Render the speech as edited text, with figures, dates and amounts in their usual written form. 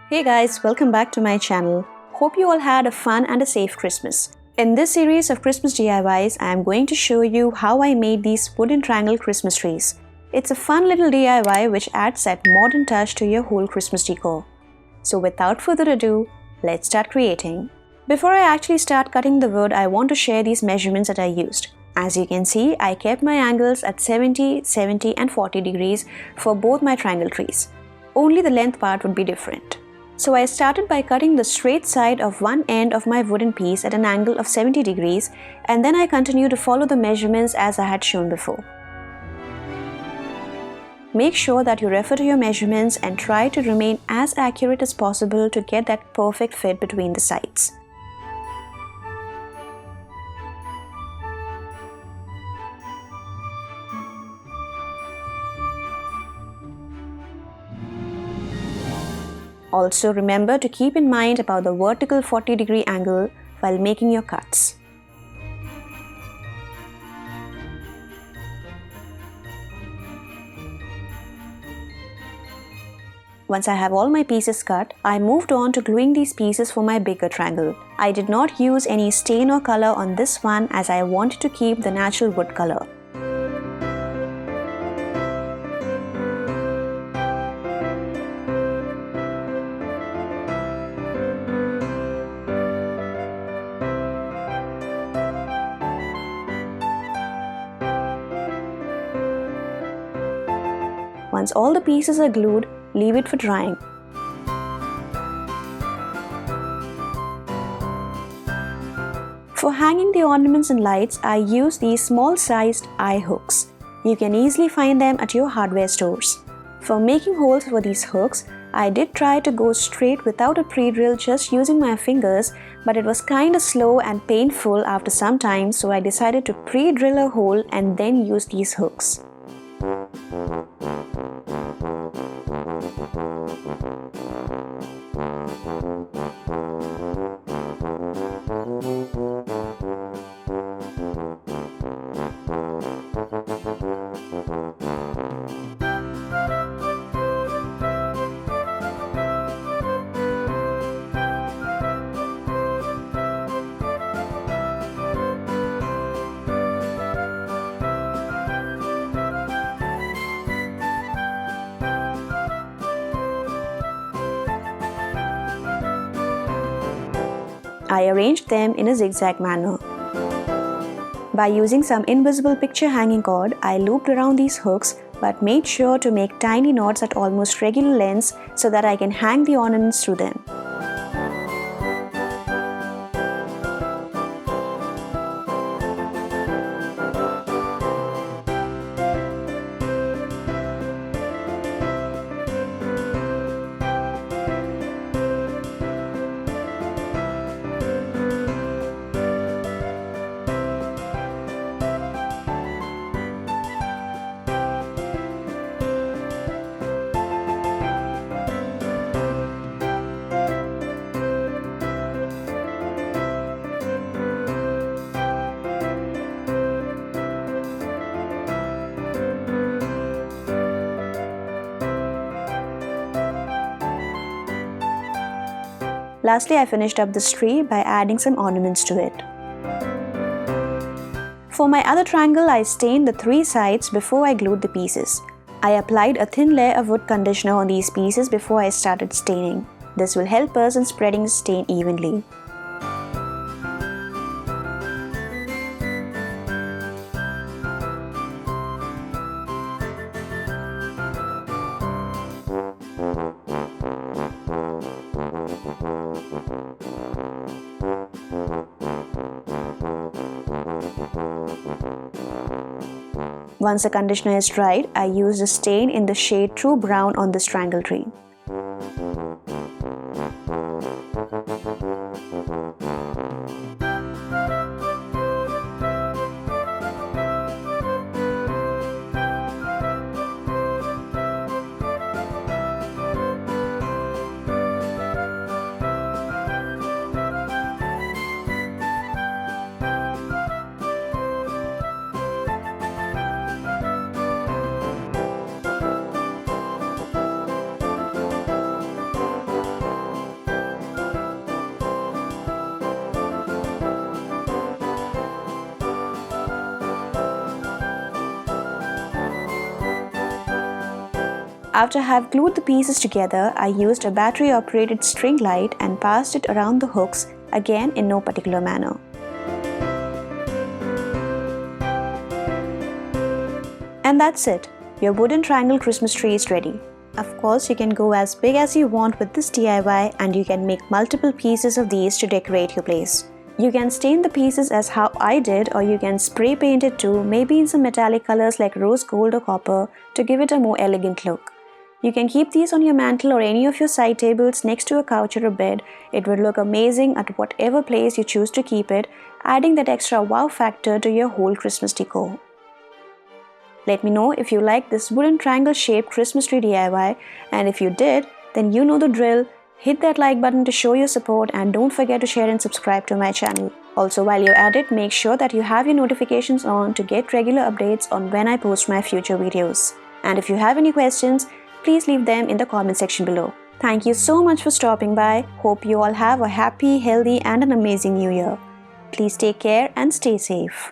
Hey guys, welcome back to my channel. Hope you all had a fun and a safe Christmas. In this series of Christmas DIYs, I am going to show you how I made these wooden triangle Christmas trees. It's a fun little DIY which adds that modern touch to your whole Christmas decor. So without further ado, let's start creating. Before I actually start cutting the wood, I want to share these measurements that I used. As you can see, I kept my angles at 70, 70 and 40 degrees for both my triangle trees. Only the length part would be different. So I started by cutting the straight side of one end of my wooden piece at an angle of 70 degrees, and then I continued to follow the measurements as I had shown before. Make sure that you refer to your measurements and try to remain as accurate as possible to get that perfect fit between the sides. Also remember to keep in mind about the vertical 40-degree angle while making your cuts. Once I have all my pieces cut, I moved on to gluing these pieces for my bigger triangle. I did not use any stain or color on this one as I wanted to keep the natural wood color. Once all the pieces are glued, leave it for drying. For hanging the ornaments and lights, I use these small-sized eye hooks. You can easily find them at your hardware stores. For making holes for these hooks, I did try to go straight without a pre-drill just using my fingers, but it was kinda slow and painful after some time, so I decided to pre-drill a hole and then use these hooks. I arranged them in a zigzag manner. By using some invisible picture hanging cord, I looped around these hooks but made sure to make tiny knots at almost regular lengths so that I can hang the ornaments through them. Lastly, I finished up this tree by adding some ornaments to it. For my other triangle, I stained the three sides before I glued the pieces. I applied a thin layer of wood conditioner on these pieces before I started staining. This will help us in spreading the stain evenly. Once the conditioner is dried, I used a stain in the shade True Brown on this triangle tree. After I have glued the pieces together, I used a battery-operated string light and passed it around the hooks, again in no particular manner. And that's it. Your wooden triangle Christmas tree is ready. Of course, you can go as big as you want with this DIY and you can make multiple pieces of these to decorate your place. You can stain the pieces as how I did, or you can spray paint it too, maybe in some metallic colors like rose gold or copper to give it a more elegant look. You can keep these on your mantle or any of your side tables next to a couch or a bed. It would look amazing at whatever place you choose to keep it, adding that extra wow factor to your whole Christmas decor. Let me know if you like this wooden triangle shaped Christmas tree DIY, and if you did, then you know the drill. Hit that like button to show your support and don't forget to share and subscribe to my channel. Also, while you're at it, make sure that you have your notifications on to get regular updates on when I post my future videos. And if you have any questions, please leave them in the comment section below. Thank you so much for stopping by. Hope you all have a happy, healthy and an amazing new year. Please take care and stay safe.